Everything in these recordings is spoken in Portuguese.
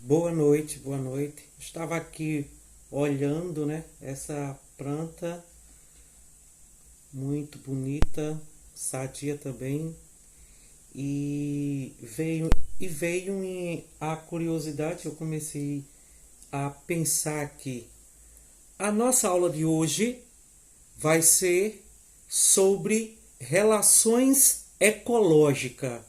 Boa noite, boa noite. Estava aqui olhando, né, essa planta muito bonita, sadia também, e veio a curiosidade. Eu comecei a pensar que a nossa aula de hoje vai ser sobre relações ecológicas.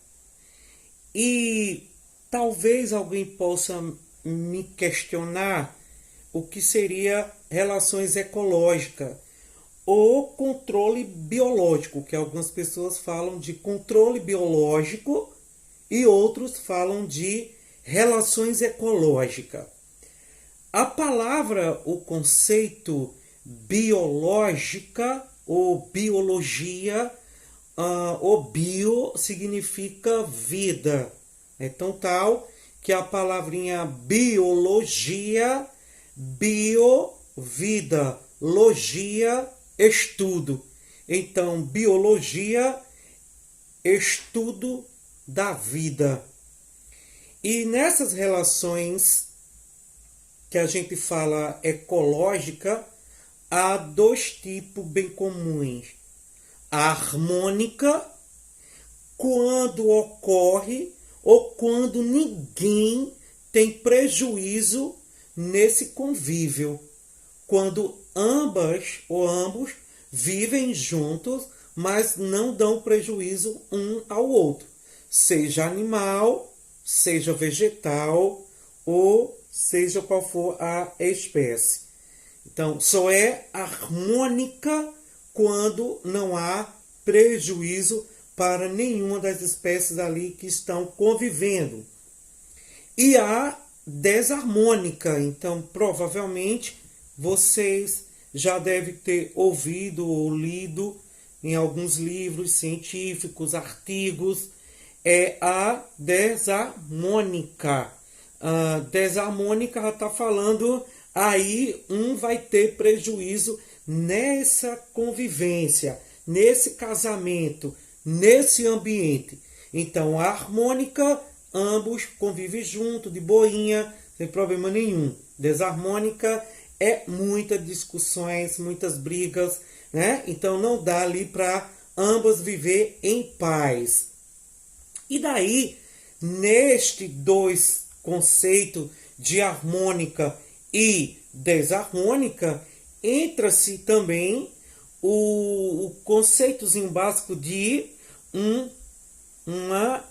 E talvez alguém possa me questionar o que seria relações ecológicas ou controle biológico, que algumas pessoas falam de controle biológico e outros falam de relações ecológicas. A palavra, o conceito biológica ou biologia, o bio significa vida. É tão tal que a palavrinha biologia, bio, vida, logia, estudo. Então, biologia, estudo da vida. E nessas relações que a gente fala ecológica, há dois tipos bem comuns. A harmônica, quando ocorre ou quando ninguém tem prejuízo nesse convívio. Quando ambas ou ambos vivem juntos, mas não dão prejuízo um ao outro. Seja animal, seja vegetal ou seja qual for a espécie. Então, só é harmônica quando não há prejuízo para nenhuma das espécies ali que estão convivendo. E há desarmônica. Então, provavelmente, vocês já devem ter ouvido ou lido em alguns livros científicos, artigos, é a desarmônica. A desarmônica está falando aí vai ter prejuízo nessa convivência, nesse casamento, nesse ambiente. Então, a harmônica, ambos convivem junto, de boinha, sem problema nenhum. Desarmônica é muitas discussões, muitas brigas, né? Então, não dá ali para ambos viver em paz. E daí, neste dois conceitos de harmônica e desarmônica, entra-se também o conceitozinho básico de uma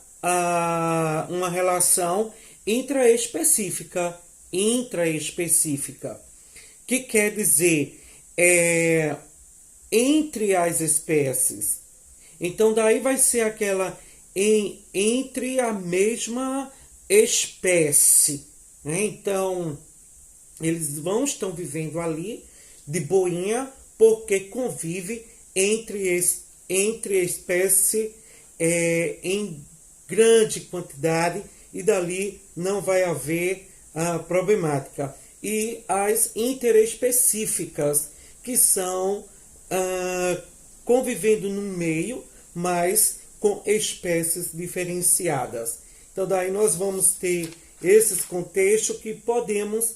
relação intraespecífica. Que quer dizer entre as espécies. Então daí vai ser aquela entre a mesma espécie, né? Então eles estão vivendo ali de boinha porque convive entre espécies em grande quantidade, e dali não vai haver problemática. E as interespecíficas, que são convivendo no meio, mas com espécies diferenciadas. Então daí nós vamos ter esses contextos que podemos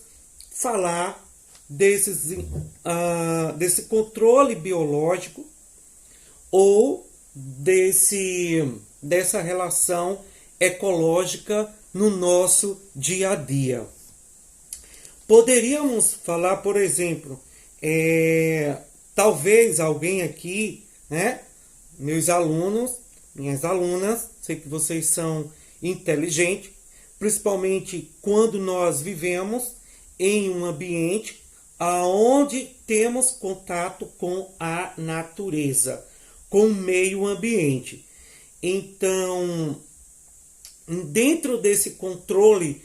falar desse controle biológico ou dessa relação ecológica no nosso dia a dia. Poderíamos falar, por exemplo, talvez alguém aqui, né, meus alunos, minhas alunas, sei que vocês são inteligentes, principalmente quando nós vivemos em um ambiente onde temos contato com a natureza, com o meio ambiente. Então, dentro desse controle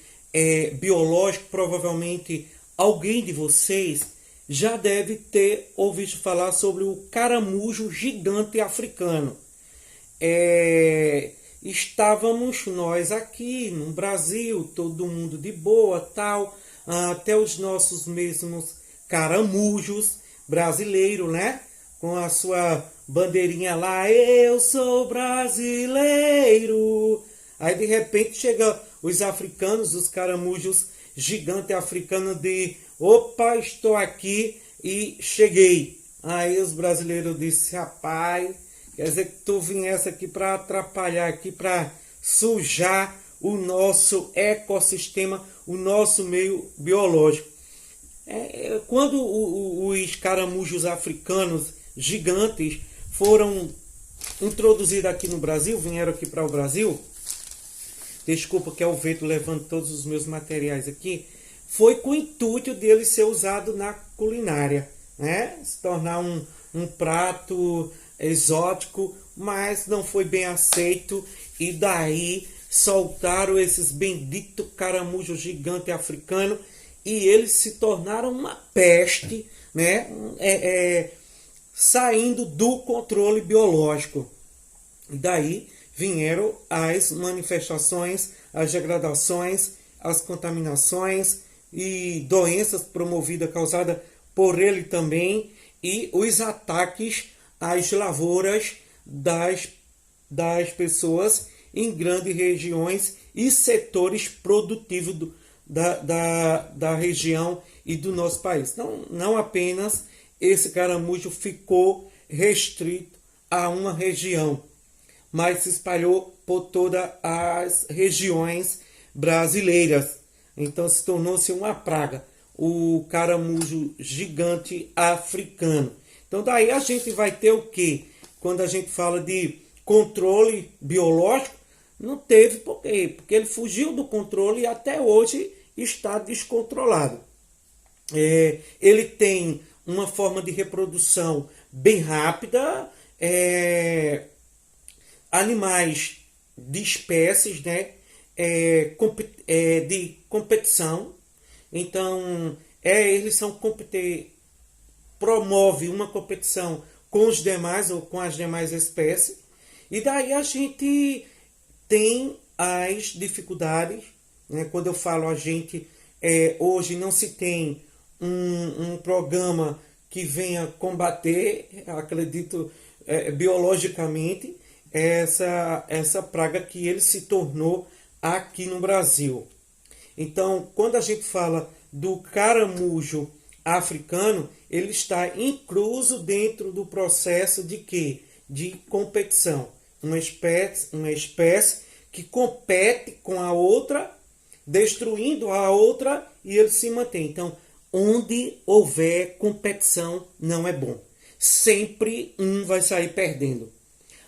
biológico, provavelmente alguém de vocês já deve ter ouvido falar sobre o caramujo gigante africano. Estávamos nós aqui no Brasil, todo mundo de boa, tal, até os nossos mesmos caramujos brasileiros, né? Com a sua bandeirinha lá, eu sou brasileiro. Aí de repente chega os africanos, os caramujos gigantes africanos de opa, estou aqui e cheguei. Aí os brasileiros disseram, rapaz, quer dizer que tu viesse aqui para atrapalhar, aqui para sujar o nosso ecossistema, o nosso meio biológico. Quando os caramujos africanos gigantes foram introduzidos aqui no Brasil, vieram aqui para o Brasil, desculpa que é o vento levando todos os meus materiais aqui, foi com o intuito dele ser usado na culinária, né? Se tornar um prato exótico, mas não foi bem aceito e daí soltaram esses benditos caramujos gigantes africanos e eles se tornaram uma peste, né? Saindo do controle biológico. E daí vieram as manifestações, as degradações, as contaminações e doenças promovidas, causadas por ele também, e os ataques às lavouras das pessoas em grandes regiões e setores produtivos da região e do nosso país. Não apenas esse caramujo ficou restrito a uma região, mas se espalhou por todas as regiões brasileiras. Então se tornou-se uma praga, o caramujo gigante africano. Então daí a gente vai ter o quê? Quando a gente fala de controle biológico, não teve por quê? Porque ele fugiu do controle e até hoje está descontrolado. Ele tem uma forma de reprodução bem rápida, animais de espécies, né? De competição. Então, eles são promove uma competição com os demais ou com as demais espécies. E daí a gente tem as dificuldades, né? Quando eu falo a gente, hoje não se tem um programa que venha combater, acredito, biologicamente, essa praga que ele se tornou aqui no Brasil. Então, quando a gente fala do caramujo africano, ele está incluso dentro do processo de quê? De competição. Uma espécie que compete com a outra, destruindo a outra, e ele se mantém. Então, onde houver competição, não é bom. Sempre um vai sair perdendo.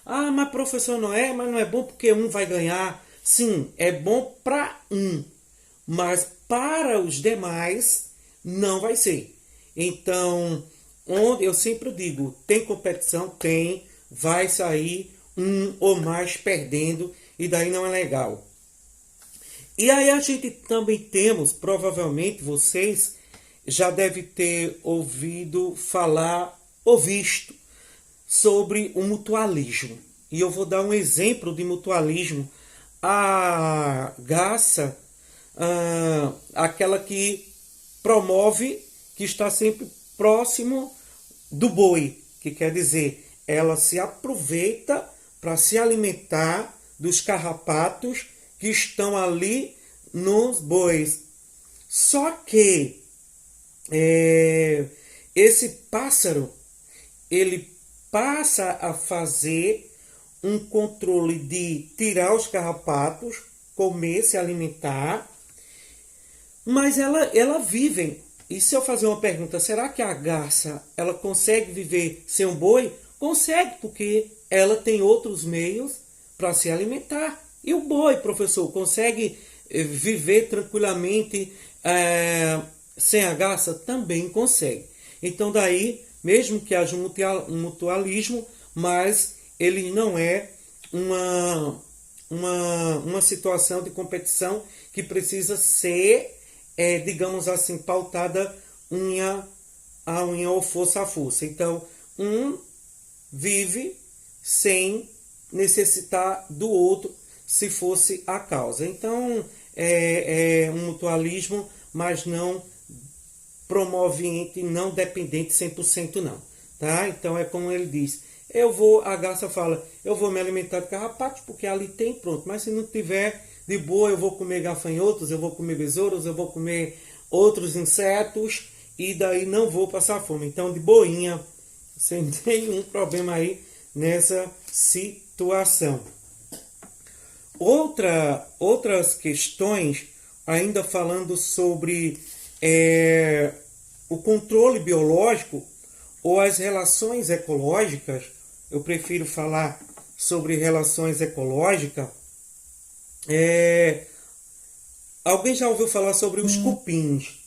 Ah, mas professor, mas não é bom porque um vai ganhar. Sim, é bom para um, mas para os demais não vai ser. Então, onde eu sempre digo, tem competição, vai sair um ou mais perdendo, e daí não é legal. E aí a gente também temos, provavelmente vocês já devem ter ouvido falar ou visto sobre o mutualismo. E eu vou dar um exemplo de mutualismo. A garça, aquela que promove, que está sempre próximo do boi, que quer dizer, ela se aproveita para se alimentar dos carrapatos que estão ali nos bois. Só que esse pássaro, ele passa a fazer um controle de tirar os carrapatos, comer, se alimentar, mas ela vive. E se eu fazer uma pergunta, será que a garça ela consegue viver sem um boi? Consegue, porque ela tem outros meios para se alimentar. E o boi, professor, consegue viver tranquilamente sem a garça? Também consegue. Então daí, mesmo que haja um mutualismo, mas ele não é uma situação de competição que precisa ser, digamos assim, pautada unha a unha ou força a força. Então, um vive sem necessitar do outro, se fosse a causa. Então, é um mutualismo, mas não promovente, não dependente 100% não. Tá? Então, é como ele diz, a garça fala, eu vou me alimentar de carrapatos, porque ali tem, pronto. Mas se não tiver, de boa, eu vou comer gafanhotos, eu vou comer besouros, eu vou comer outros insetos e daí não vou passar fome. Então, de boinha, sem nenhum problema aí nessa situação. Outras questões, ainda falando sobre o controle biológico ou as relações ecológicas, eu prefiro falar sobre relações ecológicas. Alguém já ouviu falar sobre os cupins?